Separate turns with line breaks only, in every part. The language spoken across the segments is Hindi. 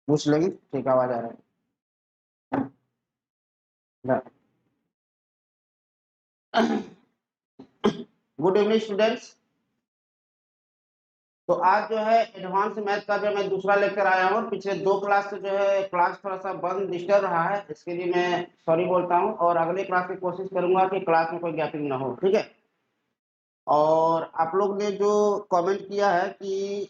पूछ लेगी, ठीक, आवाज आ रहा है। Good evening students. तो आज जो है एडवांस मैथ का जो मैं दूसरा लेक्चर आया हूँ। पिछले 2 क्लास से जो है क्लास थोड़ा सा बंद डिस्टर्ब रहा है, इसके लिए मैं सॉरी बोलता हूँ और अगले क्लास की कोशिश करूंगा कि क्लास में कोई गैपिंग ना हो, ठीक है। और आप लोग ने जो कमेंट किया है कि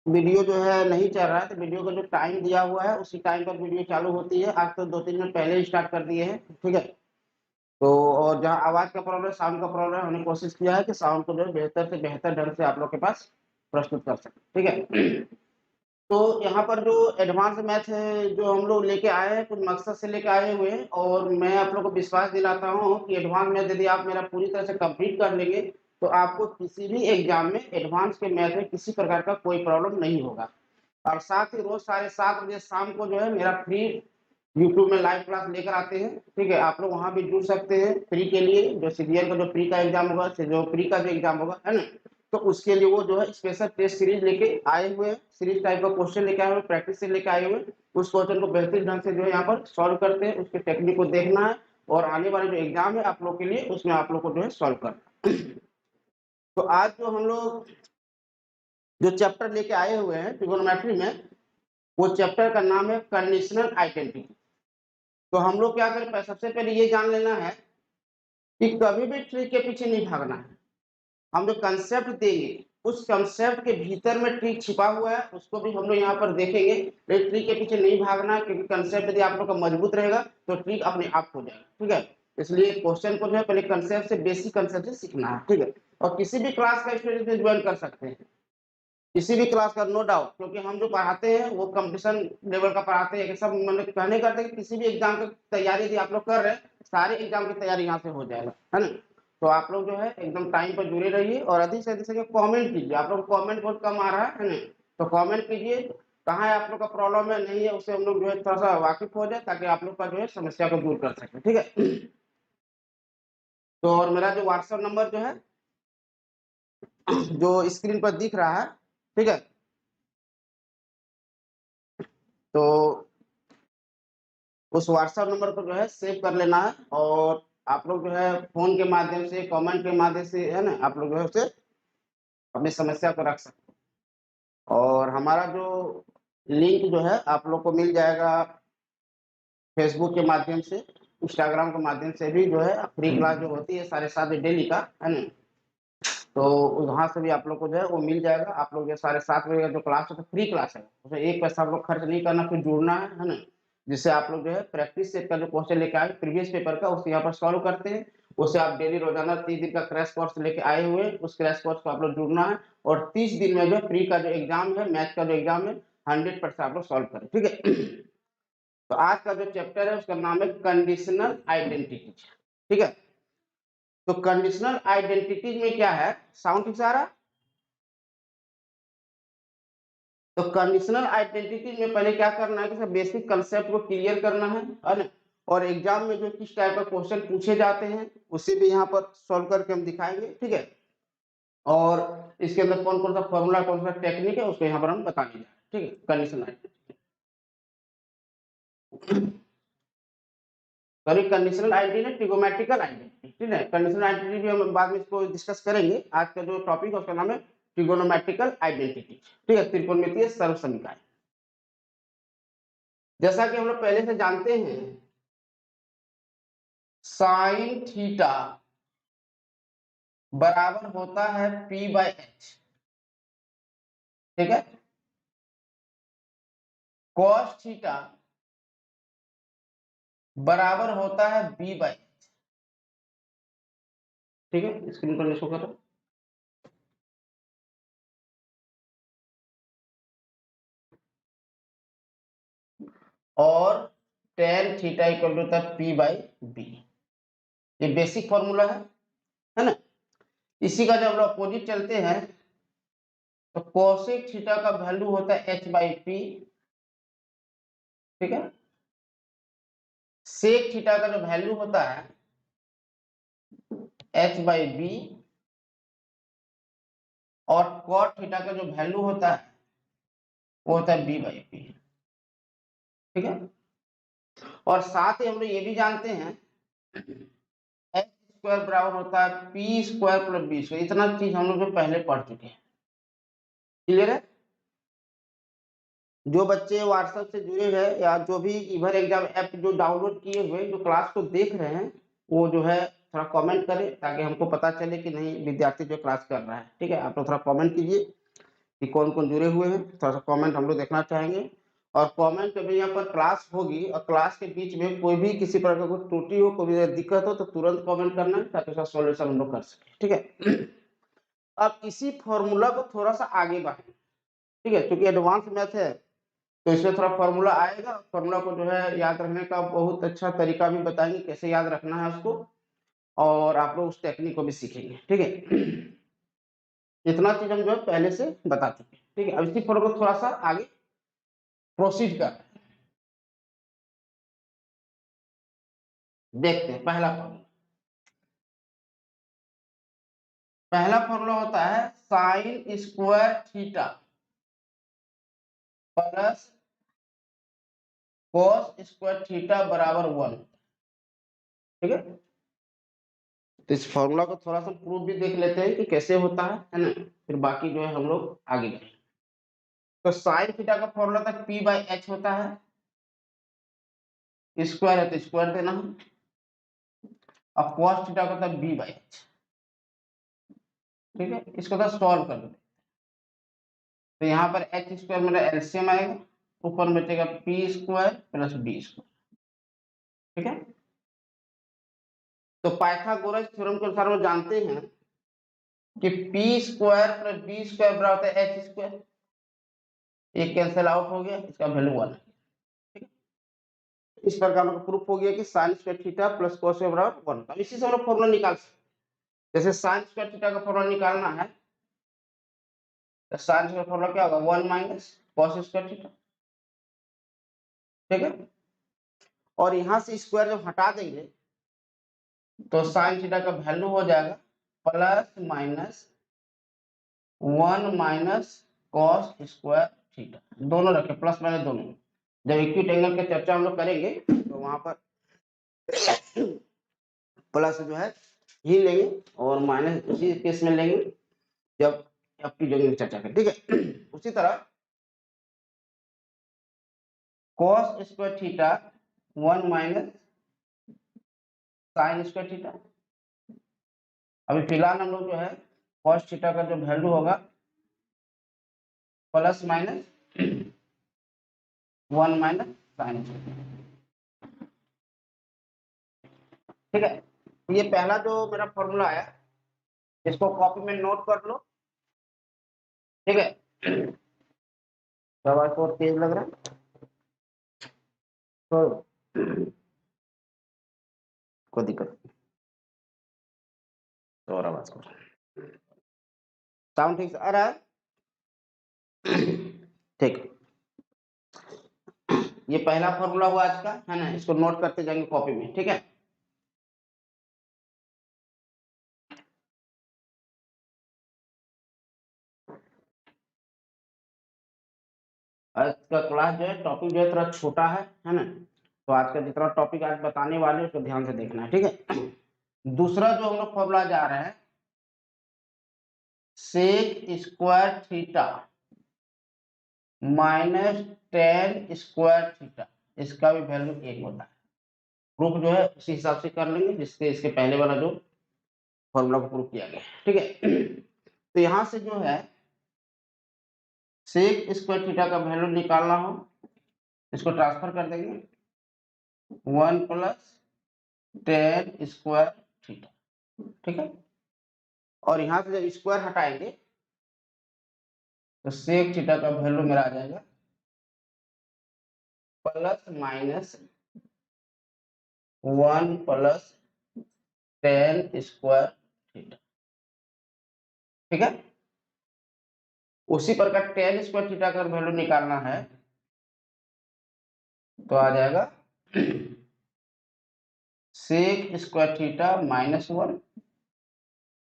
वीडियो जो है नहीं चल रहा है, तो वीडियो का जो टाइम दिया हुआ है उसी टाइम पर वीडियो चालू होती है। आज तो 2-3 मिनट पहले ही स्टार्ट कर दिए हैं, ठीक है। तो और जहाँ आवाज का प्रॉब्लम, साउंड का प्रॉब्लम, हमने कोशिश किया है कि साउंड को जो है बेहतर से बेहतर ढंग से आप लोग के पास प्रस्तुत कर सके, ठीक है। तो यहाँ पर जो एडवांस मैथ है जो हम लोग लेके आए हैं, कुछ मकसद से लेके आए हुए हैं, और मैं आप लोग को विश्वास दिलाता हूँ कि एडवांस मैथ यदि आप मेरा पूरी तरह से कंप्लीट कर लेंगे तो आपको किसी भी एग्जाम में एडवांस के मैथ में किसी प्रकार का कोई प्रॉब्लम नहीं होगा। और साथ ही रोज 7:30 बजे शाम को जो है मेरा फ्री यूट्यूब में लाइव क्लास लेकर आते हैं, ठीक है। आप लोग वहां भी जुड़ सकते हैं फ्री के लिए। जो सीरियल का जो प्री का एग्जाम होगा, जो प्री का जो एग्जाम होगा, है ना, तो उसके लिए वो जो है स्पेशल टेस्ट सीरीज लेके आए हुए हैं, सीरीज टाइप का क्वेश्चन लेके आए हुए, प्रैक्टिस से लेके आए हुए। उस क्वेश्चन को बेहतरीन ढंग से जो है यहाँ पर सॉल्व करते हैं, उसके टेक्निक को देखना है और आने वाले जो एग्जाम है आप लोग के लिए, उसमें आप लोग को जो है सॉल्व करना है। तो आज जो हम लोग जो चैप्टर लेके आए हुए हैं ट्रिगोनोमेट्री में, वो चैप्टर का नाम है कंडीशनल आइडेंटिटी। तो हम लोग क्या करें, सबसे पहले ये जान लेना है कि कभी भी ट्रिक के पीछे नहीं भागना है। हम जो कंसेप्ट देंगे उस कंसेप्ट के भीतर में ट्रिक छिपा हुआ है, उसको भी हम लोग यहाँ पर देखेंगे। लेकिन ट्रिक के पीछे नहीं भागना है, क्योंकि कंसेप्ट यदि आप लोग का मजबूत रहेगा तो ट्रिक अपने आप हो जाएगा, ठीक है। इसलिए क्वेश्चन को जो है पहले कंसेप्ट से, बेसिक कंसेप्ट से सीखना है, ठीक है। और किसी भी क्लास का स्टूडेंट में ज्वाइन कर सकते हैं, किसी भी क्लास का, नो डाउट, क्योंकि हम जो पढ़ाते हैं वो कंपटीशन लेवल का पढ़ाते हैं। सब मतलब कहने करते हैं कि किसी भी एग्जाम की तैयारी यदि आप लोग कर रहे हैं, सारे एग्जाम की तैयारी यहाँ से हो जाएगा, है ना। तो आप लोग जो है एकदम टाइम पर जुड़े रहिए और अधिक से अधिक कमेंट कीजिए। आप लोग कमेंट बहुत कम आ रहा है ना, तो कमेंट कीजिए कहाँ है आप लोग का प्रॉब्लम है, नहीं है, उससे हम लोग जो है थोड़ा सा वाकिफ हो जाए, ताकि आप लोग का जो है समस्या को दूर कर सके, ठीक है। तो और मेरा जो व्हाट्सएप नंबर जो है जो स्क्रीन पर दिख रहा है, ठीक है, तो उस व्हाट्सएप नंबर को जो है सेव कर लेना है। और आप लोग जो है फोन के माध्यम से, कमेंट के माध्यम से, है ना, आप लोग जो है उसे अपनी समस्या को रख सकते हैं। और हमारा जो लिंक जो है आप लोग को मिल जाएगा फेसबुक के माध्यम से, इंस्टाग्राम के माध्यम से भी जो है फ्री क्लास जो होती है 7:30 डेली का, है ना, तो वहां से भी आप लोग को जो है वो मिल जाएगा। आप लोग ये 7:30 बजे का जो क्लास है, तो फ्री क्लास है, उसमें एक पैसा आप लोग खर्च नहीं करना, फिर जुड़ना है ना। जिससे आप लोग जो है प्रैक्टिस सेट का जो क्वेश्चन लेके आए प्रीवियस पेपर का, उसको यहाँ पर सॉल्व करते हैं। उससे आप डेली रोजाना 30 दिन का क्रैश कोर्स लेके आए हुए हैं, उस क्रैश कोर्स को आप लोग जुड़ना है। और 30 दिन में जो प्री का जो एग्जाम है, मैथ का जो एग्जाम है, 100% आप लोग सॉल्व करें, ठीक है। तो आज का जो चैप्टर है उसका नाम है कंडीशनल आइडेंटिटी, ठीक है। तो कंडीशनल आइडेंटिटी में क्या है, साउंड ठीक से आ रहा है? तो कंडीशनल आइडेंटिटी में पहले क्या करना है कि बेसिक कंसेप्ट को क्लियर करना है ना। और एग्जाम में जो किस टाइप का क्वेश्चन पूछे जाते हैं उसे भी यहाँ पर सॉल्व करके हम दिखाएंगे, ठीक है। और इसके अंदर कौन कौन सा फॉर्मूला, कौन सा टेक्निक है, उसको यहाँ पर हम बताने जाए, ठीक है। Conditional identity, sorry, conditional identity, trigonometrical identity, ठीक है। कंडीशनल आइडेंटिटी भी हम बाद में इसको डिस्कस करेंगे। आज का जो टॉपिक है उसका नाम है ट्रिगोनोमेट्रिकल आइडेंटिटी, ठीक है, त्रिकोणमितीय सर्व समीकरण। जैसा कि हम लोग पहले से जानते हैं, साइन थीटा बराबर होता है P/H, ठीक है। कॉस थीटा बराबर होता है B/H, ठीक है। स्क्रीन पर शो करो। और tan थीटा इक्वल टू होता है P/B, ये बेसिक फॉर्मूला है ना। इसी का जब हम अपोजिट चलते हैं तो कोसेक थीटा का वैल्यू होता है H/P, ठीक है। सेक थीटा का जो वैल्यू होता है H/B, और कॉट थीटा का जो वैल्यू होता है वो होता है B/P। ठीक है। और साथ ही हम लोग ये भी जानते हैं एक्स स्क्वायर बराबर होता है P square plus B square. इतना चीज हम लोग जो पहले पढ़ चुके हैं। क्लियर है। जो बच्चे व्हाट्सएप से जुड़े हैं या जो भी इवर एग्जाम ऐप जो डाउनलोड किए हुए जो क्लास को देख रहे हैं वो जो है थोड़ा कमेंट करें ताकि हमको पता चले कि नहीं विद्यार्थी जो क्लास कर रहा है। ठीक है, आप लोग थोड़ा कमेंट कीजिए कि कौन कौन जुड़े हुए हैं। थोड़ा सा कमेंट हम लोग देखना चाहेंगे। और कमेंट में यहाँ पर क्लास होगी और क्लास के बीच में कोई भी किसी प्रकार की त्रुटि हो, कोई भी दिक्कत हो तो तुरंत कमेंट करना है ताकि उसका सॉल्यूशन हम लोग कर सके। ठीक है। अब इसी फॉर्मूला को थोड़ा सा आगे बढ़े। ठीक है, क्योंकि एडवांस मैथ है तो इसमें थोड़ा फॉर्मूला आएगा। फॉर्मूला को जो है याद रखने का बहुत अच्छा तरीका भी बताएंगे कैसे याद रखना है उसको, और आप लोग उस टेक्निक को भी सीखेंगे। ठीक है। इतना चीज हम जो है पहले से बता चुके हैं। ठीक है, अब इसी फॉर्मूला को थोड़ा सा आगे प्रोसीड कर देखते हैं। पहला फॉर्मूला होता है sine square theta plus cos square theta बराबर 1। ठीक है, तो इस फॉर्मूला को थोड़ा सा प्रूफ भी देख लेते हैं कि कैसे होता है ना, फिर बाकी जो है हम लोग आगे बढ़ेंगे। तो साइन थीटा का फॉर्मूला था पी बाई एच होता है, स्क्वायर है तो स्क्वायर देना है, और कॉस थीटा का था बी बाई एच। ठीक है, इसको तो सॉल्व कर दो। तो यहाँ पर एच स्क्वायर मेरा एलसीएम आएगा, ऊपर में बचेगा P square plus B square. ठीक है, तो पाइथागोरस थ्योरम के अनुसार वो जानते हैं कि P square plus B square बराबर होता है एच स्क्वायर। एक कैंसिल आउट हो गया, इसका वैल्यू 1 है। इस प्रकार का प्रूफ हो गया कि sine square theta plus cos square बराबर 1। अब इसी से हम लोग फॉर्मूला निकाल सकते हैं। जैसे साइन स्क्वायर थीटा का फॉर्मूला निकालना है तो साइन स्क्वायर फॉर्मूला क्या होगा 1 माइनस कॉस स्क्वायर थीटा। ठीक है, और यहां से स्क्वायर जब हटा देंगे तो साइन थीटा का वैल्यू हो जाएगा plus minus 1 minus cos square theta. दोनों रखे प्लस माइनस दोनों। जब इक्विट एंगल की चर्चा हम लोग करेंगे तो वहां पर प्लस जो है ही लेंगे और माइनस उसी केस में लेंगे जब अपनी जगह की चर्चा करें। ठीक है, उसी तरह cos square theta 1 minus sine square theta. अभी फिलहाल हम लोग जो है कॉस थीटा का जो वैल्यू होगा plus minus 1 minus sine square. ठीक है, ये पहला जो मेरा फॉर्मूला आया इसको कॉपी में नोट कर लो। ठीक है, आवाज बहुत तेज लग रहा है तो कोई दिक्कत नहीं। और आवाज करो, साउंड ठीक से आ रहा है। ठीक, ये पहला फॉर्मूला हुआ आज का, है ना, इसको नोट करते जाएंगे कॉपी में। ठीक है, आज का क्लास जो है टॉपिक जो है थोड़ा छोटा है ना, तो आज का जितना टॉपिक आज बताने वाले हैं उसको ध्यान से देखना है। ठीक है, दूसरा जो हम लोग फॉर्मूला जा रहा है sec square theta minus tan square theta, इसका भी वैल्यू 1 होता है। प्रूफ जो है उसी हिसाब से कर लेंगे जिसके इसके पहले वाला जो फॉर्मूला को प्रूफ किया गया। ठीक है, तो यहां से जो है सेक स्क्वायर थीटा का वैल्यू निकालना हो इसको ट्रांसफर कर देंगे 1 प्लस टेन स्क्वायर थीटा। ठीक है, और यहां से जब स्क्वायर हटाएंगे तो सेक थीटा का वैल्यू मेरा आ जाएगा plus minus 1 plus ten square theta. ठीक है, उसी प्रकार टेन स्क्वायर थीटा का वैल्यू निकालना है तो आ जाएगा सेक स्क्वायर थीटा माइनस 1,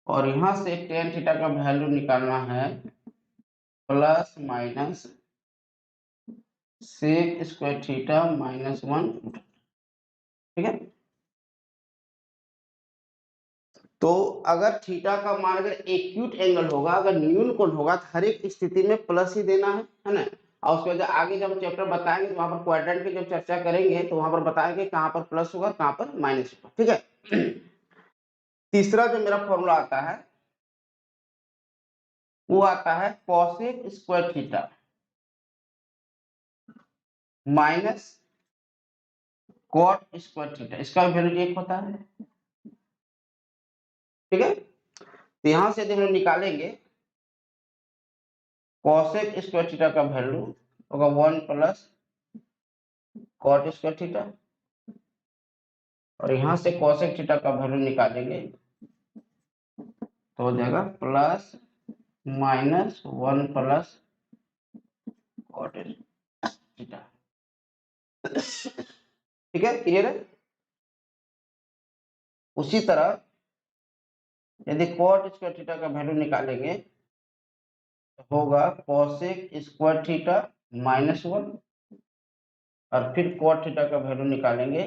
और यहां से टेन थीटा का वैल्यू निकालना है plus minus sec square theta -1, ठीक है। तो अगर थीटा का मान अगर एक्यूट एंगल होगा, अगर न्यून कोण होगा, तो हर एक स्थिति में प्लस ही देना है ना। और उसके बाद आगे जब हम चैप्टर बताएंगे तो वहां पर क्वाड्रेंट की जब चर्चा करेंगे तो वहां पर बताएंगे कहां पर प्लस होगा कहां पर माइनस होगा, ठीक है। तीसरा जो मेरा फॉर्मूला आता है वो आता है cosec square theta minus cot square theta, इसका वैल्यू 1 होता है, ठीक है। तो यहां से यदि हम निकालेंगे कॉसेक स्क्वायर थीटा का वैल्यू होगा 1 प्लस कॉट स्क्वायर थीटा, और यहां से कॉसेक थीटा का वैल्यू निकालेंगे तो हो जाएगा प्लस -1 प्लस कॉट थीटा, ठीक है, क्लियर है। उसी तरह यदि कॉट स्क्वायर थीटा का वैल्यू निकालेंगे तो होगा कॉसेक स्क्वायर थीटा -1, और फिर कॉट थीटा का वैल्यू निकालेंगे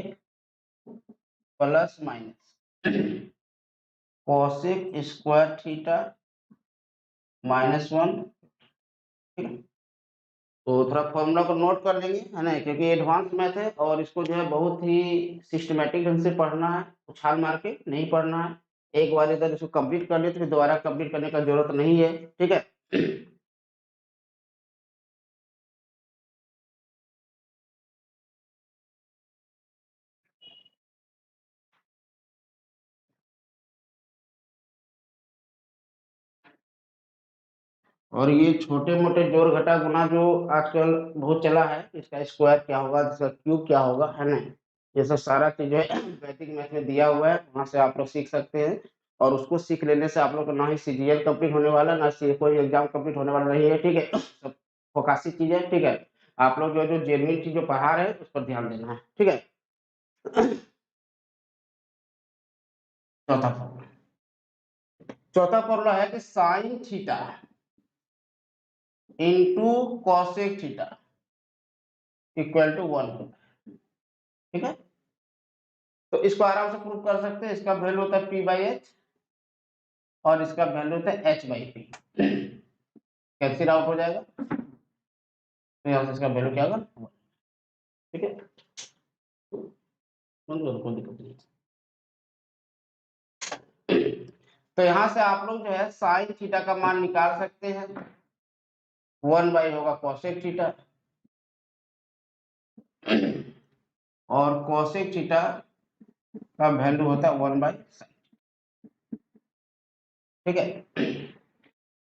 plus minus cosec square theta -1, ठीक है। तो थोड़ा फॉर्मूला को नोट कर लेंगे, है ना, क्योंकि एडवांस मैथ है और इसको जो है बहुत ही सिस्टमेटिक ढंग से पढ़ना है, उछाल मार के नहीं पढ़ना है। एक बार इधर इसको कंप्लीट कर ले तो फिर दोबारा कंप्लीट करने का जरूरत नहीं है, ठीक है। और ये छोटे मोटे जोड़ घटा गुना जो आजकल बहुत चला है, इसका स्क्वायर क्या होगा, इसका क्यूब क्या होगा, है ना, ये सब सारा चीज जो है वैदिक मैथ में दिया हुआ है, वहां से आप लोग सीख सकते हैं। और उसको सीख लेने से आप लोग को ना ही सीजीएल कंप्लीट होने वाला, ना कोई एग्जाम कंप्लीट होने वाला नहीं है, ठीक है। सब फोकासी चीज है, ठीक है। आप लोग जो जो जेन्युइन चीज जो पढ़ा रहे हैं उस पर ध्यान देना है, ठीक है। चौथा फॉर्मूला, चौथा फॉर्मूला है कि sine theta into cosec theta equal to 1 होता है, ठीक है। तो इसको आराम से प्रूव कर सकते हैं, इसका वैल्यू होता है p/h और इसका वैल्यू होता है h/p, कैंसिल आउट हो जाएगा, तो यहाँ से इसका वैल्यू क्या होगा, ठीक है। कोई दिक्कत नहीं। तो यहाँ से आप लोग जो है साइन थीटा का मान निकाल सकते हैं, 1 होगा कॉसेक थीटा, और कॉसेक थीटा का वैल्यू होता है 1/sin, ठीक है।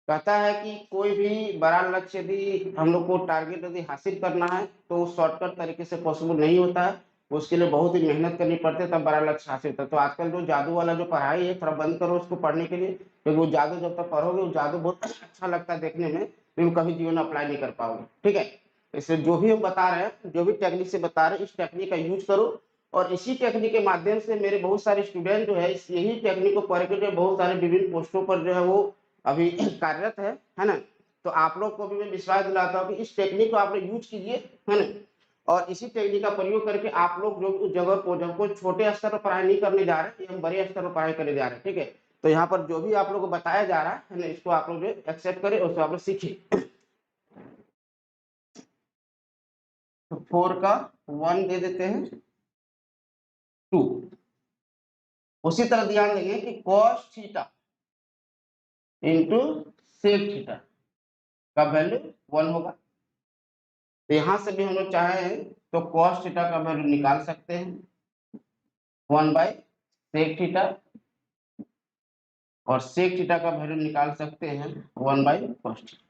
कहता है कि कोई भी बड़ा लक्ष्य यदि हम लोग को टारगेट यदि हासिल करना है तो शॉर्टकट तरीके से पॉसिबल नहीं होता है, उसके लिए बहुत ही मेहनत करनी पड़ती है तब बड़ा लक्ष्य हासिल होता है। तो आजकल जो जादू वाला जो पढ़ाई है थोड़ा बंद करो उसको पढ़ने के लिए, क्योंकि वो जादू जब तक पढ़ोगे वो जादू बहुत अच्छा लगता है देखने में, लेकिन कभी जीवन में अप्लाई नहीं कर पाओगे, ठीक है। इसलिए जो भी हम बता रहे हैं, जो भी टेक्निक से बता रहे हैं, इस टेक्निक का यूज करो, और इसी टेक्निक के माध्यम से मेरे बहुत सारे स्टूडेंट जो है यही टेक्निक को पढ़ के जो बहुत सारे विभिन्न पोस्टों पर जो है वो अभी कार्यरत है ना। तो आप लोग को भी मैं विश्वास दिलाता हूँ कि इस टेक्निक को आप लोग यूज कीजिए, है ना, और इसी टेक्निक का प्रयोग करके आप लोग जो उस जगह को जब कोई छोटे स्तर पर पढ़ाई नहीं करने जा रहे, हम बड़े स्तर पर पढ़ाई करने जा रहे हैं, ठीक है। तो यहाँ पर जो भी आप लोग को बताया जा रहा है ना, इसको आप लोग एक्सेप्ट करें, उसको आप लोग सीखिए। तो 4 का 1 दे देते हैं 2। उसी तरह ध्यान देंगे कि cos theta into sec theta का वैल्यू 1 होगा। तो यहां से भी हम लोग चाहे तो cos थीटा का वैल्यू निकाल सकते हैं 1/sec थीटा, और sec थीटा का वैल्यू निकाल सकते हैं 1/cos थीटा,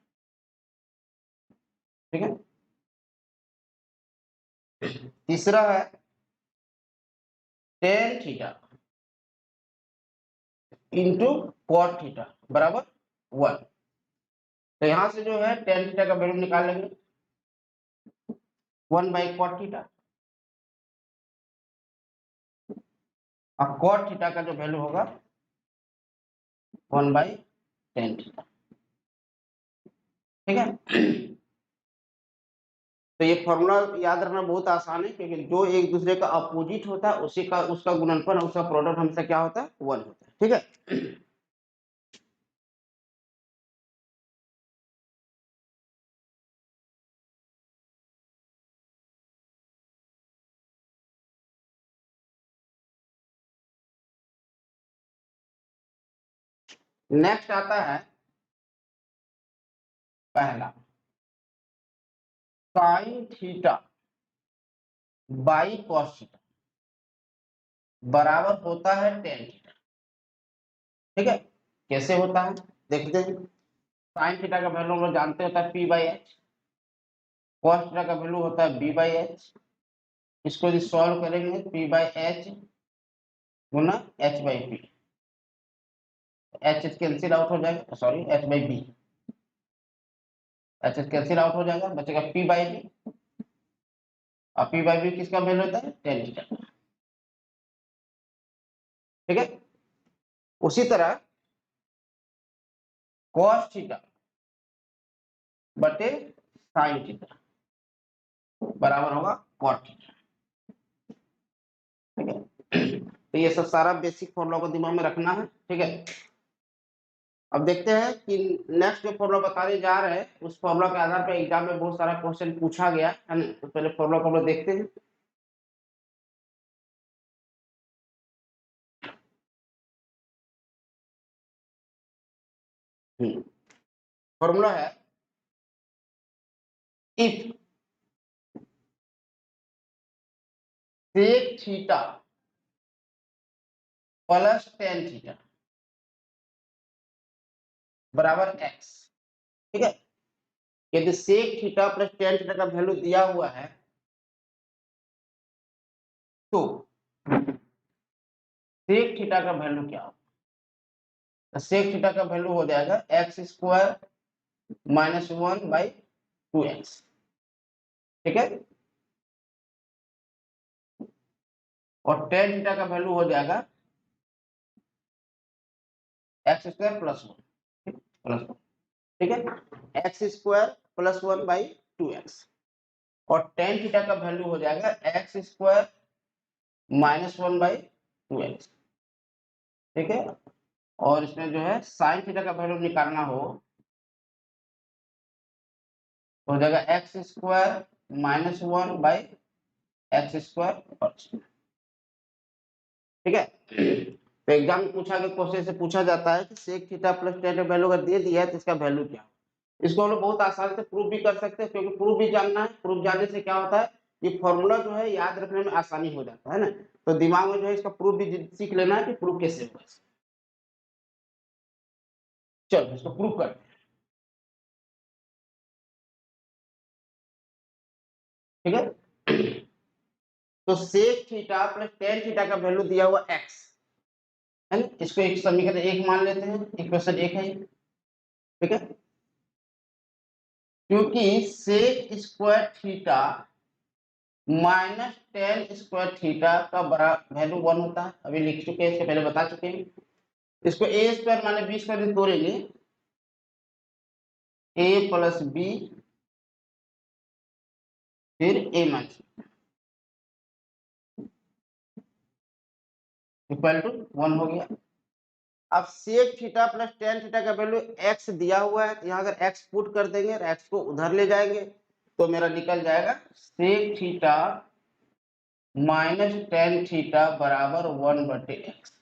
ठीक है। तीसरा है tan theta into cot theta बराबर 1। तो यहां से जो है tan थीटा का वैल्यू निकाल लेंगे 1/cot थीटा, और cot थीटा का जो वैल्यू होगा 1/tan थीटा, ठीक है। तो ये फॉर्मूला याद रखना बहुत आसान है, क्योंकि जो एक दूसरे का अपोजिट होता है उसी का उसका गुणनफल, उसका प्रोडक्ट हमेशा क्या होता है, 1 होता है। ठीक है। नेक्स्ट आता है पहला, sine theta by cos theta बराबर होता है टेन थीटा। ठीक है, कैसे होता है देखते हैं। साइन थीटा का वैल्यू हम लोग जानते होता है P by H, cos theta का वैल्यू होता है बी बाई एच। इसको यदि सॉल्व करेंगे पी बाई एच गुना H by P, H cancel out हो जाएगा, sorry H by B, H cancel out हो जाएगा, बचेगा पी बाई बी। और पी बाई बी किसका वैल्यू होता है, टेन थीटा। ठीक है, उसी तरह कॉस थीटा बटे साइन थीटा बराबर होगा कॉट थीटा। ठीक है, तो ये सब सारा बेसिक फॉर्मूला को दिमाग में रखना है। ठीक है, अब देखते हैं कि नेक्स्ट जो फॉर्मूला बताने जा रहे हैं उस फॉर्मूला के आधार पर एग्जाम में बहुत सारा क्वेश्चन पूछा गया है ना। तो पहले फॉर्मूला को हम लोग देखते हैं। फॉर्मूला है, if sec theta plus tan theta बराबर एक्स। ठीक है, यदि sec theta plus tan theta का वैल्यू दिया हुआ है तो सेक थीटा का वैल्यू क्या होगा, तो सेक थीटा का वैल्यू हो जाएगा x square minus 1 by 2x। ठीक है, और टेन थीटा का वैल्यू हो जाएगा एक्स स्क्वायर प्लस 1 प्लस 1। ठीक है, x square plus 1 by 2x, और टेन थीटा का वैल्यू हो जाएगा x square minus 1 by 2x। ठीक है, और इसमें जो है साइन थीटा का वैल्यू निकालना हो जाएगा x square minus 1 by x square. ठीक है, तो एग्जाम में पूछा गया क्वेश्चन से पूछा जाता है कि sec theta plus tan value अगर दे दिया है तो इसका वैल्यू क्या है। इसको हम लोग बहुत आसानी से प्रूफ भी कर सकते हैं, क्योंकि प्रूफ भी जानना है। प्रूफ जानने से क्या होता है, ये फॉर्मूला जो है याद रखने में आसानी हो जाता है ना। तो दिमाग में जो है इसका प्रूफ भी सीख लेना है कि प्रूफ कैसे होगा। चलो इसको प्रूफ करते हैं। ठीक है, तो sec theta plus tan theta का वैल्यू दिया हुआ एक्स है ना, इसको एक समीकरण एक मान लेते हैं, इक्वेशन एक है। ठीक है, क्योंकि sec square theta minus tan square theta का बड़ा वैल्यू 1 होता है, अभी लिख चुके हैं, इससे पहले बता चुके हैं। इसको ए स्क्वायर माने बी स्क्वायर तोड़ेंगे, ए प्लस बी फिर ए माइनस इक्वल टू 1 हो गया। अब sec theta plus tan theta का वैल्यू एक्स दिया हुआ है, तो यहाँ अगर एक्स पुट कर देंगे और एक्स को उधर ले जाएंगे तो मेरा निकल जाएगा sec theta minus tan theta बराबर 1 बटे एक्स।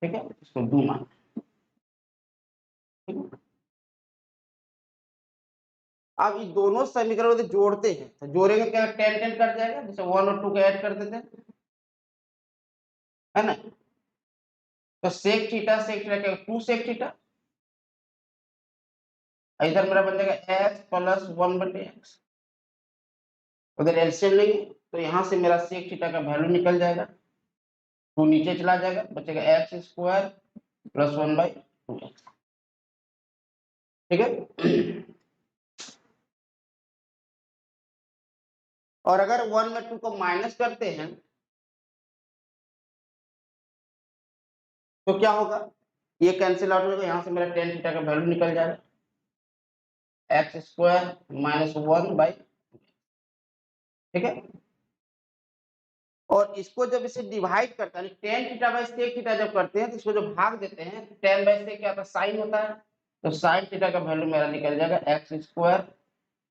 ठीक है, इसको 2 मान। अब ये दोनों समीकरण यदि जोड़ते हैं तो जोड़ेंगे क्या, टेन टेन कट जाएगा, जैसे 1 और 2 को ऐड कर देते हैं, है ना। तो सेक थीटा क्या, 2 सेक थीटा, इधर मेरा बन जाएगा एक्स प्लस 1 बटे एक्स। उधर एलसीएम लेंगे तो यहाँ से मेरा सेक थीटा का वैल्यू निकल जाएगा, 2 नीचे चला जाएगा, बचेगा x square plus 1 by 2x। ठीक है, और अगर 1 में 2 को माइनस करते हैं तो क्या होगा, ये कैंसिल आउट हो जाएगा, यहाँ से मेरा टेन थीटा का वैल्यू निकल जाएगा एक्स स्क्वायर माइनस 1 बाई ठीक है। और इसको जब इसे डिवाइड करता है tan theta by sec theta जब करते हैं तो इसको जो भाग देते हैं tan बाई sec क्या होता है sin होता है, तो sin थीटा का वैल्यू मेरा निकल जाएगा x square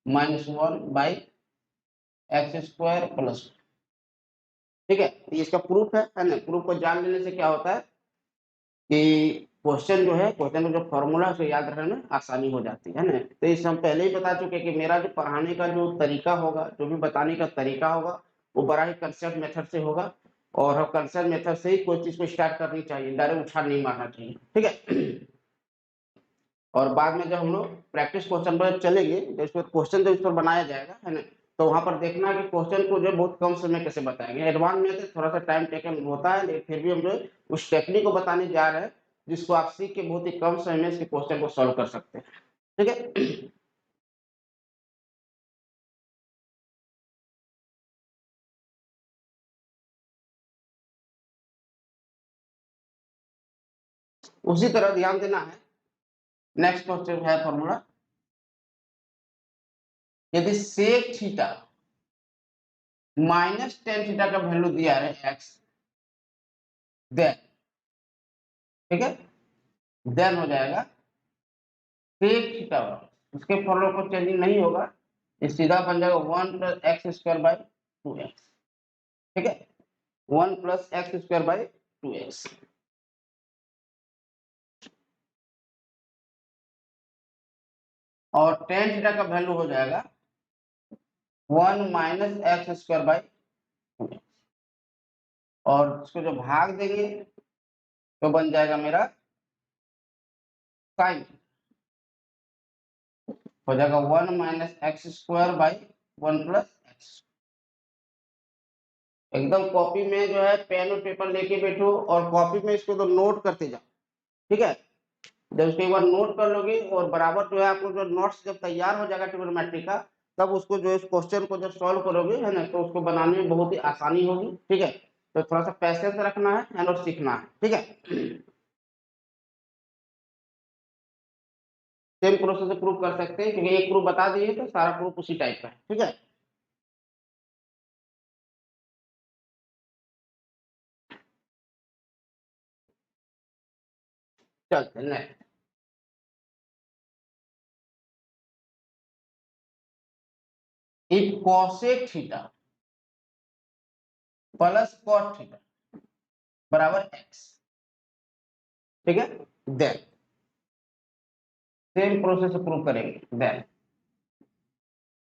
minus 1 by x square plus, ठीक है। ये इसका प्रूफ है ना। प्रूफ को जान लेने से क्या होता है कि क्वेश्चन जो है, क्वेश्चन का जो फॉर्मूला उसे याद रखने में आसानी हो जाती है ना। तो इस हम पहले ही बता चुके कि मेरा जो पढ़ाने का जो तरीका होगा, जो भी बताने का तरीका होगा, वो बड़ा ही कंसेप्ट मेथड से होगा। और हम कंसेप्ट मेथड से ही कोई चीज को स्टार्ट करनी चाहिए, डायरेक्ट उछाल नहीं मारना चाहिए, ठीक है। और बाद में जब हम लोग प्रैक्टिस क्वेश्चन पर चलेंगे, तो इस पर क्वेश्चन जब इस पर बनाया जाएगा है ना, तो वहां पर देखना है कि क्वेश्चन को जो बहुत कम समय कैसे बताएंगे। एडवांस में तो थोड़ा सा टाइम टेकन होता है, लेकिन फिर भी हम जो उस टेक्निक को बताने जा रहे हैं जिसको आप सीख के बहुत ही कम समय में इसके क्वेश्चन को सॉल्व कर सकते हैं, ठीक है। उसी तरह ध्यान देना है, नेक्स्ट क्वेश्चन है फॉर्मूला, यदि sec theta minus tan theta का वैल्यू दिया है एक्स, देन, ठीक है, देन हो जाएगा सेक थीटा, उसके फॉर्मूला को चेंजिंग नहीं होगा, ये सीधा बन जाएगा 1 plus x square by 2x, ठीक है, 1 plus x square by 2x। और टेन थीटा का वैल्यू हो जाएगा 1 minus x square by 2x। और इसको जो भाग देंगे तो बन जाएगा मेरा साइन, हो जाएगा 1 minus x square by 1 plus x. एकदम कॉपी में जो है पेन और पेपर लेके बैठो और कॉपी में इसको तो नोट करते जाओ, ठीक है। जब उसको एक बार नोट कर लोगे और बराबर जो है आपको जो नोट्स जब तैयार हो जाएगा ट्रिग्नोमेट्री का, तब उसको जो इस क्वेश्चन को जब सॉल्व करोगे है ना, तो उसको बनाने में बहुत ही आसानी होगी, ठीक है। तो थोड़ा सा पैसेंस रखना है और सीखना है, ठीक है। सेम प्रोसेस से प्रूव कर सकते हैं, क्योंकि एक प्रूफ बता दिए तो सारा प्रूफ उसी टाइप का है, ठीक है। चलते next. If cosec theta plus cot theta बराबर x, ठीक है, देन सेम प्रोसेस से प्रूव करेंगे। देन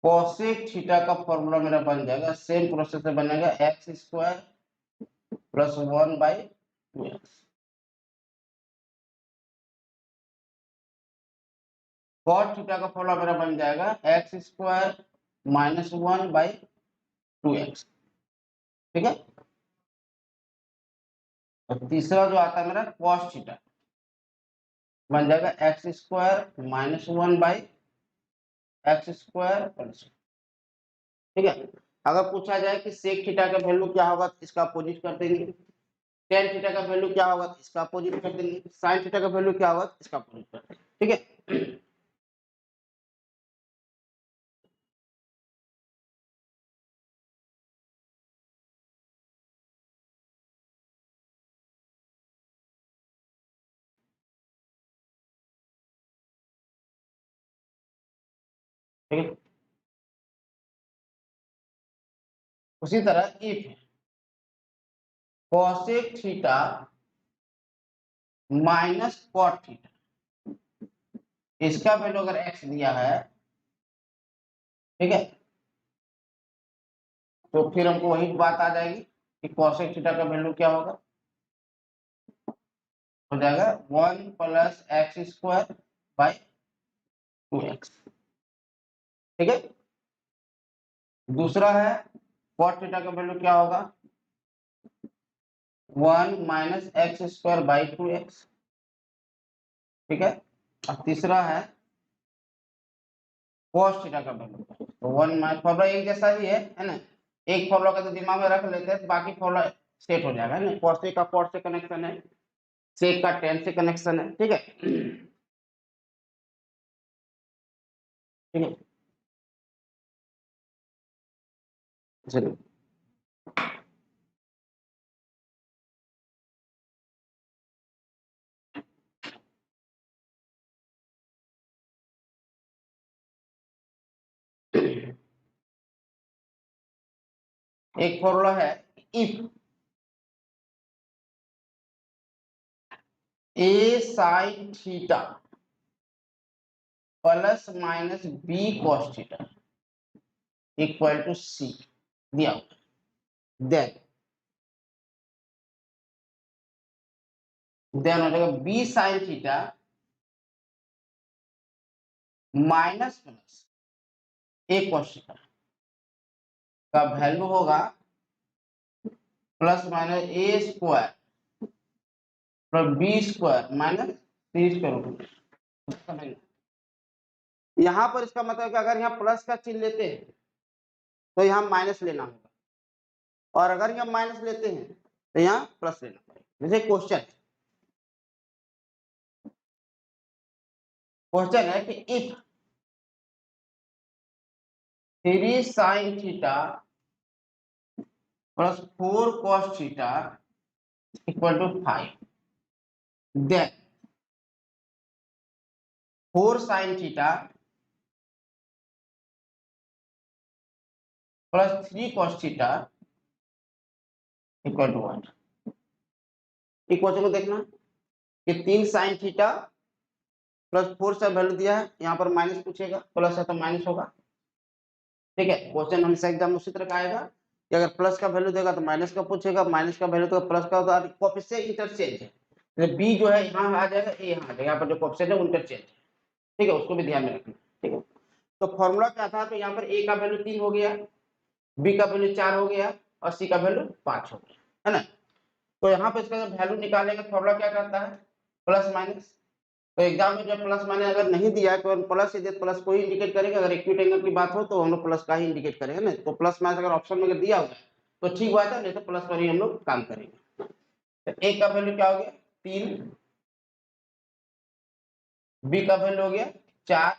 cosec थीटा का फॉर्मूला मेरा बन जाएगा, सेम प्रोसेस से बनेगा x square plus 1 by 2x। cot theta का फॉर्मूला मेरा बन जाएगा x square minus 1 by 2x, ठीक है। और तीसरा जो आता है मेरा cos थीटा बन जाएगा x square minus 1 by x square plus, ठीक है। अगर पूछा जाए कि सेक थीटा का वैल्यू क्या होगा तो इसका अपोजिट कर देंगे, टेन थीटा का वैल्यू क्या होगा तो इसका अपोजिट कर देंगे, साइन थीटा का वैल्यू क्या होगा तो इसका अपोजिट कर देंगे, ठीक है। ठीक है, उसी तरह if cosec theta minus cot theta, इसका वैल्यू अगर x दिया है, ठीक है, तो फिर हमको वही बात आ जाएगी कि cosec थीटा का वैल्यू क्या होगा, हो जाएगा 1 plus x square by 2x, ठीक है। दूसरा है cot थीटा का वैल्यू क्या होगा, 1 minus x square by 2x, ठीक है। और तीसरा है cos थीटा का वैल्यू, तो 1 माइनस, फॉर्मूला एक जैसा ही है ना। एक फॉर्मूला का तो दिमाग में रख लेते हैं तो बाकी फॉर्मूला सेट हो जाएगा, है ना। cos का cot से कनेक्शन है, sec का tan से कनेक्शन है, ठीक है। ठीक है, चलिए एक फॉर्मूला है, if a sine theta plus minus b cos theta equal to c दिया, देन हो जाएगा b sine theta minus plus a cos theta का वैल्यू होगा plus minus a square plus B square minus c square. यहाँ पर इसका मतलब कि अगर यहाँ प्लस का चिन्ह लेते हैं तो यहाँ माइनस लेना होगा, और अगर यहाँ माइनस लेते हैं तो यहाँ प्लस लेना पड़ेगा। जैसे क्वेश्चन है कि if 3 sine theta plus 4 cos theta equal to 5, then 4 sine theta plus 3 cos theta equal to 1। Question को देखना कि 3 साइन थीटा प्लस 4 से वैल्यू दिया है, यहाँ पर माइनस पूछेगा, प्लस है तो माइनस होगा। ठीक है, क्वेश्चन हमेशा एग्जाम उसी तरह का आएगा कि अगर प्लस का वैल्यू देगा तो माइनस का पूछेगा, माइनस का वैल्यू तो प्लस का, तो कॉपी से इंटरचेंज है, बी जो है यहाँ आ जाएगा, ए यहाँ आ जाएगा, यहाँ पर जो कोएफिशिएंट है इंटरचेंज है। ठीक है, उसको भी ध्यान में रखना। ठीक है, तो फॉर्मूला क्या था, तो यहाँ पर ए का वैल्यू 3 हो गया, बी का वैल्यू 4 हो गया और सी का वैल्यू 5 हो गया, है ना। तो यहाँ पे इसका जब वैल्यू निकालेगा फॉर्मूला क्या करता है, प्लस माइनस। तो एग्जाम में जब प्लस माइनस अगर नहीं दिया है तो प्लस से प्लस को ही इंडिकेट करेगा, अगर इक्विट एंगल की बात हो तो हम लोग प्लस का ही इंडिकेट करेंगे ना। तो प्लस माइनस अगर ऑप्शन में अगर दिया होगा तो ठीक बात है, नहीं तो प्लस पर ही हम लोग काम करेंगे। तो ए का वैल्यू क्या हो गया 3, बी का वैल्यू हो गया 4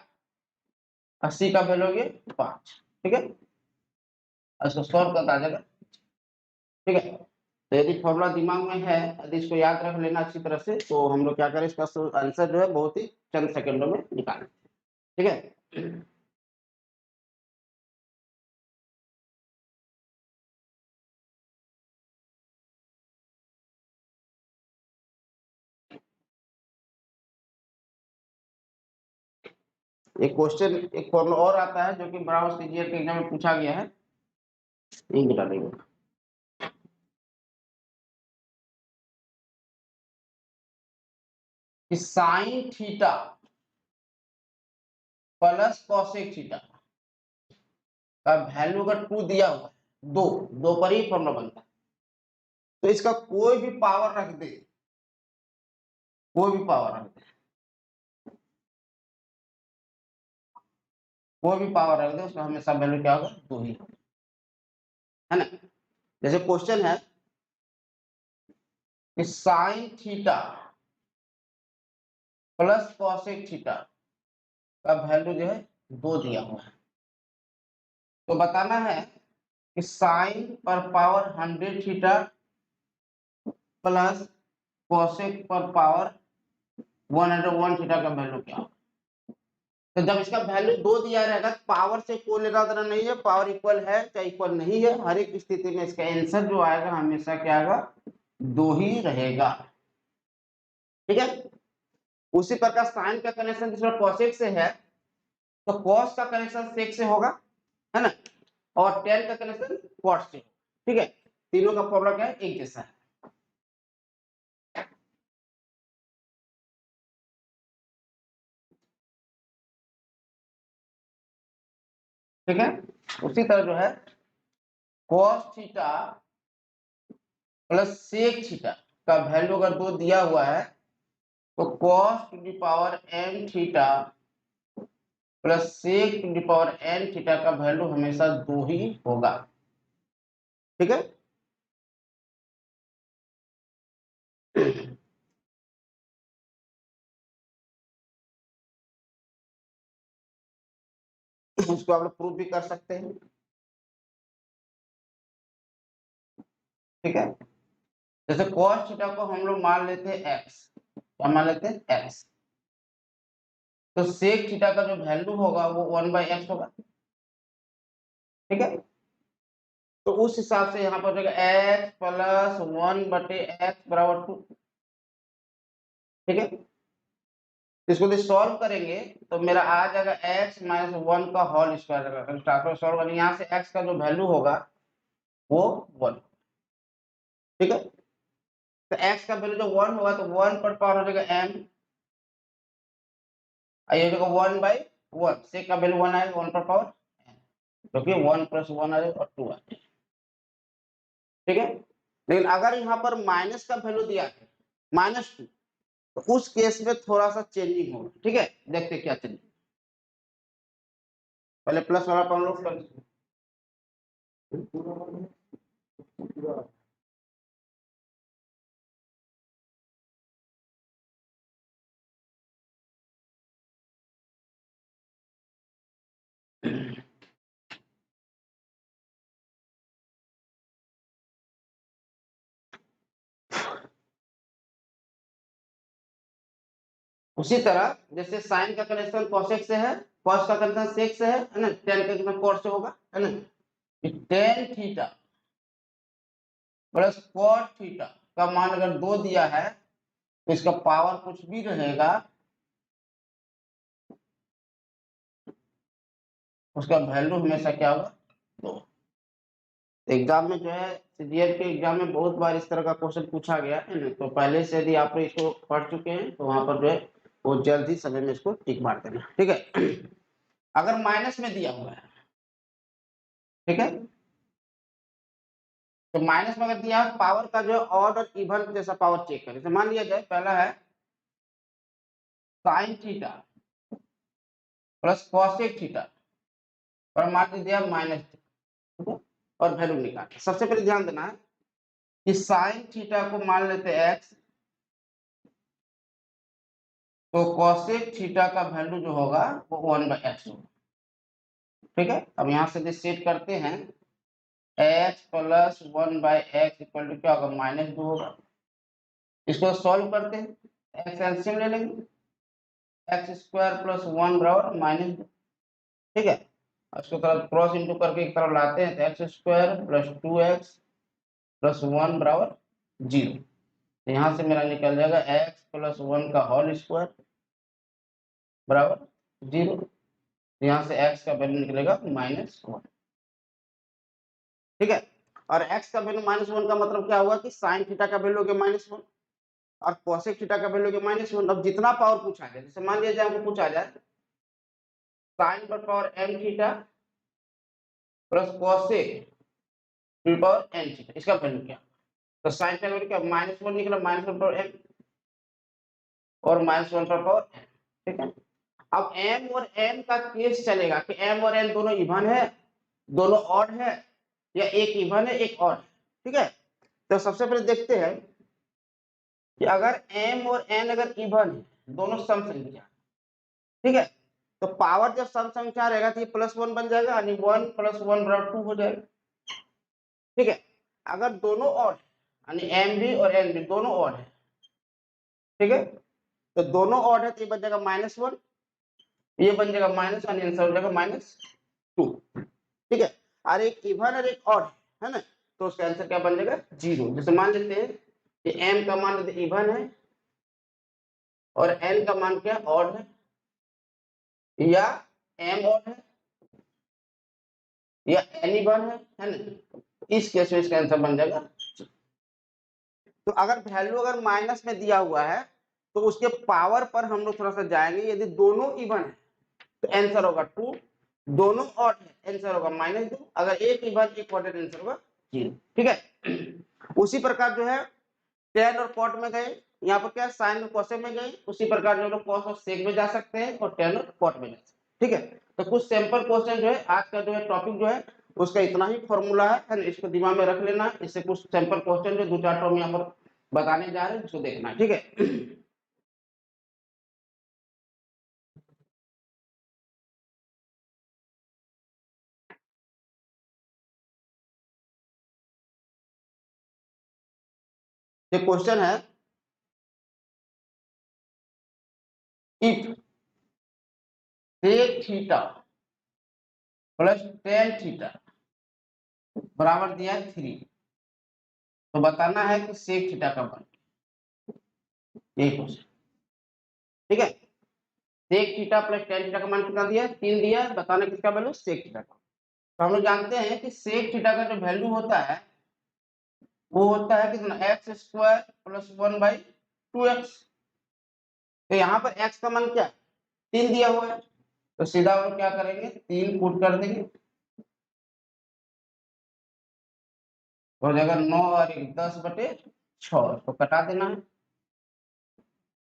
और सी का वैल्यू हो गया 5। ठीक है, इसको सॉल्व करता जाएगा। ठीक है, तो यदि फॉर्मूला दिमाग में है, यदि इसको याद रख लेना अच्छी तरह से, तो हम लोग क्या करें, इसका आंसर जो है बहुत ही चंद सेकंडों में निकालें। ठीक है, एक क्वेश्चन एक फॉर्मूला और आता है जो कि ब्राउन सीजीएल के एग्जाम में पूछा गया है, ये बता देंगे कि sine theta plus cosec theta का वैल्यू अगर 2 दिया हुआ है, दो दो पर ही फॉर्मूला बनता है, तो इसका कोई भी पावर रख दे, कोई भी पावर रख दे, कोई भी पावर रख दे, उसका हमेशा वैल्यू क्या होगा 2 ही, है ना। जैसे क्वेश्चन है कि sine theta plus cosec theta का वैल्यू जो है 2 दिया हुआ है, तो बताना है कि साइन पर पावर 100 थीटा प्लस कॉसेक पर पावर 101 थीटा का वैल्यू क्या होगा। तो जब इसका वैल्यू 2 दिया रहेगा, पावर से कोई लेना देना नहीं है, पावर इक्वल है चाहे इक्वल नहीं है, हर एक स्थिति में इसका आंसर जो आएगा हमेशा क्या आएगा 2 ही रहेगा। ठीक है, उसी प्रकार साइन का कनेक्शन दूसरा कॉसेक से है, तो कॉस का कनेक्शन सेक से होगा, है ना, और टेन का कनेक्शन कॉट से। ठीक है, तीनों का फॉर्मूला क्या है, एक जैसा है। ठीक है, उसी तरह जो है cos theta plus sec theta का वैल्यू अगर 2 दिया हुआ है, तो cos to the power n theta plus sec to the power n theta का वैल्यू हमेशा 2 ही होगा। ठीक है, इसको आप लोग प्रूव भी कर सकते हैं। ठीक है। जैसे cos थीटा को हम लोग मान लेते हैं x, क्या मान लेते हैं x, तो sec थीटा का जो वैल्यू होगा वो 1/x होगा, ठीक है। तो उस हिसाब से यहाँ पर हो जाएगा x प्लस 1/x बराबर 2, ठीक है। इसको यदि सॉल्व करेंगे तो मेरा आ जाएगा x माइनस 1 का होल स्क्वायर रहेगा, ट्रांसफर सॉल्व करेंगे यहाँ से x का जो वैल्यू होगा वो 1, ठीक है। तो x का वैल्यू जो 1 होगा तो 1 पर पावर हो जाएगा m, ये हो जाएगा 1/1, sec का वैल्यू 1 आएगा 1 पर पावर m, क्योंकि 1 + 1 आएगा और 2 आएगा, ठीक है। लेकिन अगर यहाँ पर माइनस का वैल्यू दिया है -2, तो उस केस में थोड़ा सा चेंजिंग होगा, ठीक है। देखते क्या चेंजिंग, पहले प्लस वाला पढ़ लो फिर उसी तरह जैसे साइन का कनेक्शन कोसेक से है, कॉस का कनेक्शन सेक से है ना, टेन का कनेक्शन कॉट से होगा, है ना। Tan theta plus cot theta का मान अगर 2 दिया है तो इसका पावर कुछ भी रहेगा, उसका वैल्यू हमेशा क्या होगा 2। एग्जाम में जो है सीजीएल के एग्जाम में बहुत बार इस तरह का क्वेश्चन पूछा गया है ना, तो पहले से यदि आप इसको पढ़ चुके हैं तो वहां पर जो है वो जल्द ही समय में इसको टिक मार देना, ठीक है। अगर माइनस में दिया हुआ है, ठीक है, तो माइनस में अगर दिया पावर का जो ऑड और इवन जैसा पावर चेक करें, तो मान लिया जाए पहला है sign theta plus cosec theta और मान दिया माइनस, और वैल्यू निकाल। सबसे पहले ध्यान देना है कि साइन थीटा को मान लेते हैं x, तो कॉसेक थीटा का वैल्यू जो होगा वो 1/x होगा, ठीक है। अब यहां से सेट करते हैं h plus 1/x equal to क्या होगा -2 होगा। इसको सॉल्व करते हैं, x एलसीएम ले लेंगे, x² + 1 बराबर -2, ठीक है। इसको तरफ क्रॉस इंटू करके एक तरफ लाते हैं तो x² + 2x + 1 बराबर 0। यहाँ से मेरा निकल जाएगा x + 1 का होल स्क्वायर बराबर 0। यहाँ से x का वैल्यू निकलेगा -1, ठीक है। और x का वैल्यू -1 का मतलब क्या हुआ कि साइन थीटा का वैल्यू हो गया -1 और कोसेक थीटा का वैल्यू हो गया -1। अब जितना पावर पूछा जाए, जैसे मान लिया जाए हमको पूछा जाए साइन पर power m theta plus cosec पर पावर n थीटा, इसका वैल्यू क्या, तो साइन का वैल्यू क्या -1 निकला, -1 पर पावर m और -1 पर पावर n, ठीक है। अब m और n का केस चलेगा कि m और n दोनों इवन है, दोनों ऑड है, या एक इवन है एक ऑड है, ठीक है। तो सबसे पहले देखते हैं कि अगर m और n अगर इवन है, दोनों सम संख्या, ठीक है, तो पावर जब सम संख्या रहेगा तो ये +1 बन जाएगा, यानी 1 + 1 = 2 हो जाएगा, ठीक है। अगर दोनों ऑड यानी m भी और n भी दोनों ऑड है, ठीक है, तो दोनों ऑड है तो ये बन जाएगा -1, ये बन जाएगा माइनस, यानी आंसर हो जाएगा -2, ठीक है। और एक इवन और एक ऑड है ना, तो उसका आंसर क्या बन जाएगा 0। जैसे मान लेते हैं कि m का मान यदि इवन है और n का मान क्या ऑड है, या m ऑड है या n इवन है ना, इस केस में इसका आंसर बन जाएगा। तो अगर वैल्यू अगर माइनस में दिया हुआ है तो उसके पावर पर हम लोग थोड़ा सा जाएंगे, यदि दोनों इवन है तो आंसर होगा 2, दोनों ऑड है आंसर होगा -2, अगर एक इवन एक ऑड है आंसर होगा 0, ठीक है। उसी प्रकार जो है टेन और कॉट में गए, यहाँ पर क्या साइन और कोसेक में गए, उसी प्रकार जो लोग कॉस और सेक में जा सकते हैं और टेन और कॉट में जा सकते हैं, ठीक है। तो कुछ सैंपल क्वेश्चन जो है आज का जो है टॉपिक जो है उसका इतना ही फॉर्मूला है ना, इसको दिमाग में रख लेना। इससे कुछ सैंपल क्वेश्चन जो 2-4 टॉपिक यहाँ पर बताने जा रहे हैं उसको देखना है, ठीक है। ये क्वेश्चन है, if sec theta plus tan theta बराबर दिया है 3, तो बताना है कि sec थीटा का मान, यही क्वेश्चन। ठीक है, sec थीटा प्लस tan थीटा का मान कितना दिया है? 3 दिया है। बताना किसका वैल्यू? sec थीटा का। तो हम लोग जानते हैं कि sec थीटा का जो वैल्यू होता है वो होता है कितना? X square plus 1/2x। तो यहाँ पर x का मान क्या है? 3 दिया हुआ है, तो सीधा हम लोग क्या करेंगे? 3 पुट कर देंगे, हो जाएगा 9 और 1 10/6, इसको कटा देना है,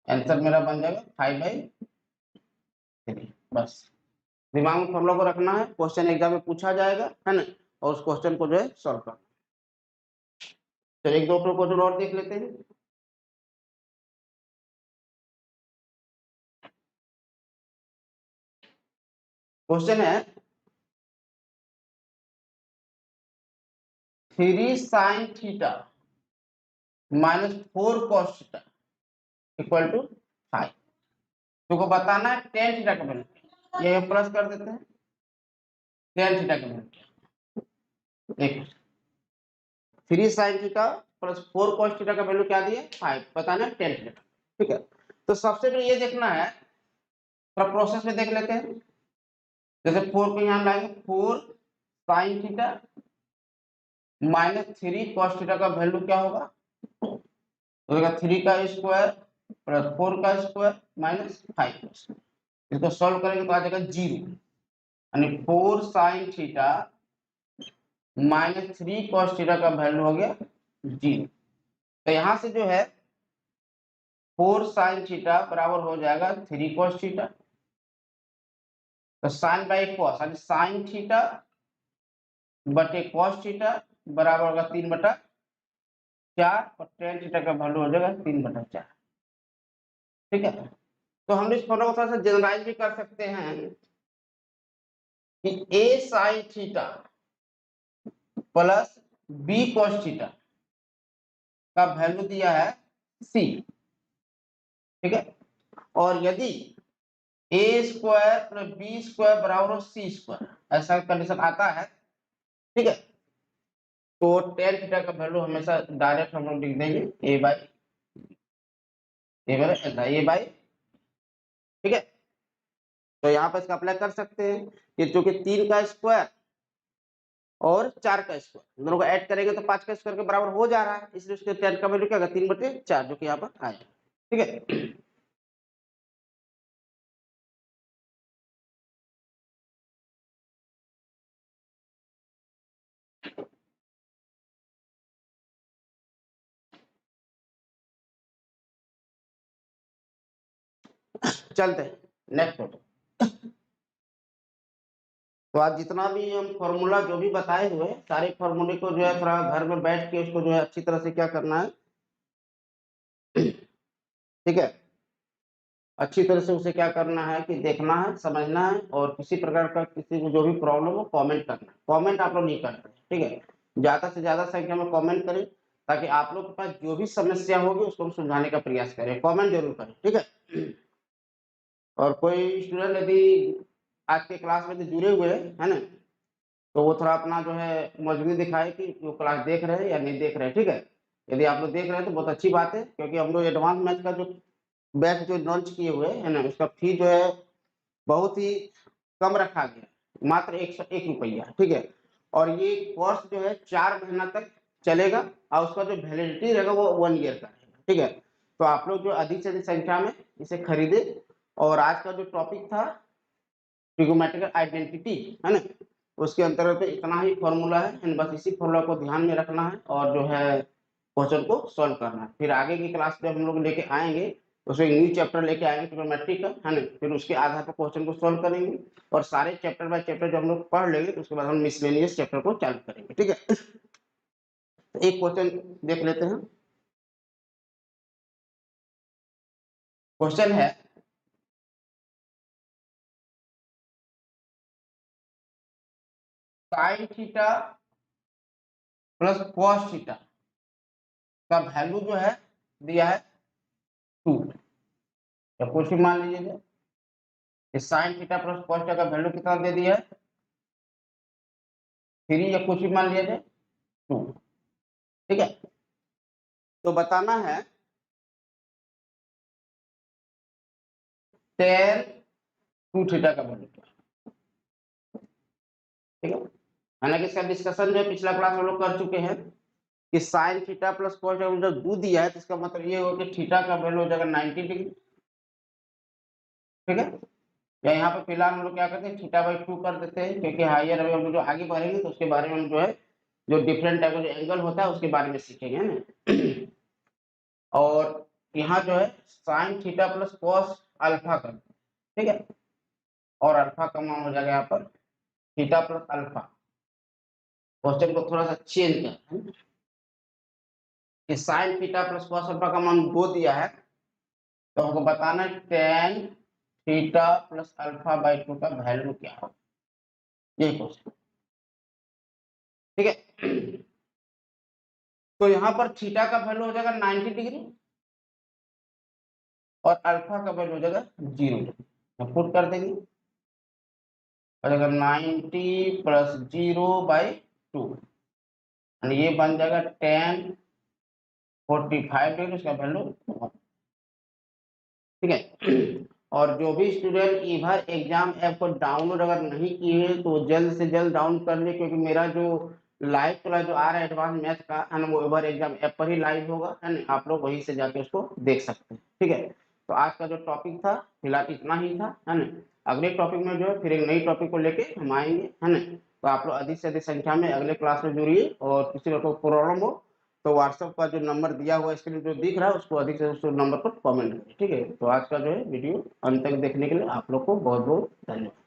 आंसर मेरा बन जाएगा 5/3। बस दिमाग में फॉर्मूला को रखना है, क्वेश्चन एग्जाम में पूछा जाएगा, है ना, और उस क्वेश्चन को जो है सॉल्व करना। चलिए एक दो क्वेश्चन और देख लेते हैं। क्वेश्चन है 3 sin theta minus 4 cos theta equal to 5। तुमको बताना है tan थीटा का वैल्यू, ये प्लस कर देते हैं, tan थीटा का वैल्यू देखो, 3 sin theta plus 4 cos theta का वैल्यू क्या दिया? 5। बताना है tan थीटा। ठीक है, तो सबसे पहले ये देखना है, थोड़ा प्रोसेस में देख लेते हैं। जैसे 4 को यहाँ लाएंगे, 4 sin theta minus 3 cos theta का वैल्यू क्या होगा? तो 3 का स्क्वायर प्लस 4 का स्क्वायर माइनस 5 का स्क्वायर। इसको सॉल्व करेंगे तो आ जाएगा 0, यानी 4 sin theta minus 3 cos theta का वैल्यू हो गया 0। तो यहाँ से जो है 4 sin थीटा बराबर हो जाएगा 3 cos थीटा, तो साइन बाई कॉस यानी साइन थीटा बटे कॉस थीटा बराबर होगा 3/4, और tan थीटा का वैल्यू हो जाएगा 3/4। ठीक है, तो हम इस फॉर्मूला को थोड़ा सा जनरलाइज भी कर सकते हैं कि a sin theta plus b cos theta का वैल्यू दिया है c। ठीक है, और यदि a square plus b square बराबर हो c स्क्वायर, ऐसा कंडीशन आता है, ठीक है, तो tan थीटा का वैल्यू हमेशा डायरेक्ट हम लोग लिख देंगे a/, ठीक है। तो यहाँ पर इसका अप्लाई कर सकते हैं कि जो कि 3 का स्क्वायर और 4 का स्क्वायर दोनों को ऐड करेंगे तो 5 का स्क्वायर के बराबर हो जा रहा है, इसलिए उसके tan का वैल्यू क्या होगा? 3/4, जो कि यहाँ पर आया। ठीक है, चलते हैं नेक्स्ट क्वेश्चन। तो आज जितना भी हम फॉर्मूला जो भी बताए हुए सारे फॉर्मूले को जो है थोड़ा घर में बैठ के उसको जो है अच्छी तरह से क्या करना है, ठीक है, अच्छी तरह से उसे क्या करना है कि देखना है, समझना है, और किसी प्रकार का किसी को जो भी प्रॉब्लम हो कमेंट करना है। कमेंट आप लोग नहीं करते, ठीक है, ज्यादा से ज्यादा संख्या में कमेंट करें, ताकि आप लोग के पास जो भी समस्या होगी उसको हम सुलझाने का प्रयास करें। कमेंट जरूर करें, ठीक है। और कोई स्टूडेंट यदि आज के क्लास में जुड़े हुए हैं, है ना, तो वो थोड़ा अपना जो है मौजूदगी दिखाए कि वो क्लास देख रहे हैं या नहीं देख रहे हैं। ठीक है, यदि आप लोग देख रहे हैं तो बहुत अच्छी बात है, क्योंकि हम लोग एडवांस मैथ का जो बैच जो लॉन्च किए हुए है ना, उसका फी जो है बहुत ही कम रखा गया, मात्र 101 रुपया। ठीक है, और ये कोर्स जो है 4 महीना तक चलेगा, और उसका जो वैलिडिटी रहेगा वो 1 ईयर का रहेगा। ठीक है, तो आप लोग जो अधिक से अधिक संख्या में इसे खरीदे। और आज का जो टॉपिक था ट्रिगोमेट्रिकल आइडेंटिटी, है ना, उसके अंतर्गत इतना ही फॉर्मूला है, बस इसी फॉर्मूला को ध्यान में रखना है और जो है क्वेश्चन को सॉल्व करना है। फिर आगे की क्लास में हम लोग लेके आएंगे, उसमें न्यू चैप्टर लेके आएंगे ट्रिगोमेट्री का, है ना, फिर उसके आधार पर क्वेश्चन को सॉल्व करेंगे, और सारे चैप्टर बाय चैप्टर जब हम लोग पढ़ लेंगे तो उसके बाद हम मिसलेनियस चैप्टर को चालू करेंगे। ठीक है, तो एक क्वेश्चन देख लेते हैं। क्वेश्चन है sign theta plus cos theta उसका वैल्यू जो है दिया है 2, या कुछ भी मान लीजिए। इस sign theta plus cos theta का वैल्यू कितना दे दिया है 3, या कुछ भी मान लिया जाए 2। ठीक है, तो बताना है tan 2 थीटा का वैल्यू क्या। ठीक है, हालांकि इसका डिस्कशन जो है पिछला क्लास हम लोग कर चुके हैं कि sine theta plus cos theta जब 2 दिया है तो इसका मतलब ये होगा कि थीटा का वैल्यू हो जाएगा 90 डिग्री। ठीक है, या यहाँ पे फिलहाल हम लोग क्या करते हैं थीटा बाई 2 कर देते हैं, क्योंकि हायर अभी हम जो आगे बढ़ेंगे तो उसके बारे में हम जो है जो डिफरेंट टाइप का जो एंगल होता है उसके बारे में सीखेंगे ना। और यहाँ जो है sign theta plus cos alpha कर, ठीक है, और अल्फा का मान हो जाएगा यहाँ पर थीटा प्लस अल्फा। क्वेश्चन को थोड़ा सा चेंज करते हैं कि sine theta plus cos alpha का मान 2 दिया है, तो हमको बताना है tan theta plus alpha by 2 का वैल्यू क्या होगा, यही क्वेश्चन। ठीक है, तो यहाँ पर थीटा का वैल्यू हो जाएगा 90 डिग्री और अल्फा का वैल्यू हो जाएगा 0, पुट कर देंगे, और अगर 90 प्लस 0/2 यानी ये बन जाएगा 1045 डिग्री, उसका वैल्यू। ठीक है, और जो भी स्टूडेंट इधर एग्जाम ऐप को डाउनलोड अगर नहीं किए तो जल्द से जल्द डाउनलोड कर ले, क्योंकि मेरा जो लाइव क्लास जो आ रहा है एडवांस मैथ का है ना, वो इधर एग्जाम ऐप पर ही लाइव होगा, है ना, आप लोग वहीं से जाके उसको देख सकते हैं। ठीक है, तो आज का जो टॉपिक था फिलहाल इतना ही था, है ना। अगले टॉपिक में जो है फिर एक नई टॉपिक को लेके हम आएंगे, है ना। तो आप लोग अधिक से अधिक संख्या में अगले क्लास में जुड़िए, और किसी को प्रॉब्लम हो तो व्हाट्सएप का जो नंबर दिया हुआ स्क्रीन जो दिख रहा है उसको अधिक से उस नंबर पर कमेंट करें। ठीक है, तो आज का जो है वीडियो अंत तक देखने के लिए आप लोग को बहुत बहुत धन्यवाद।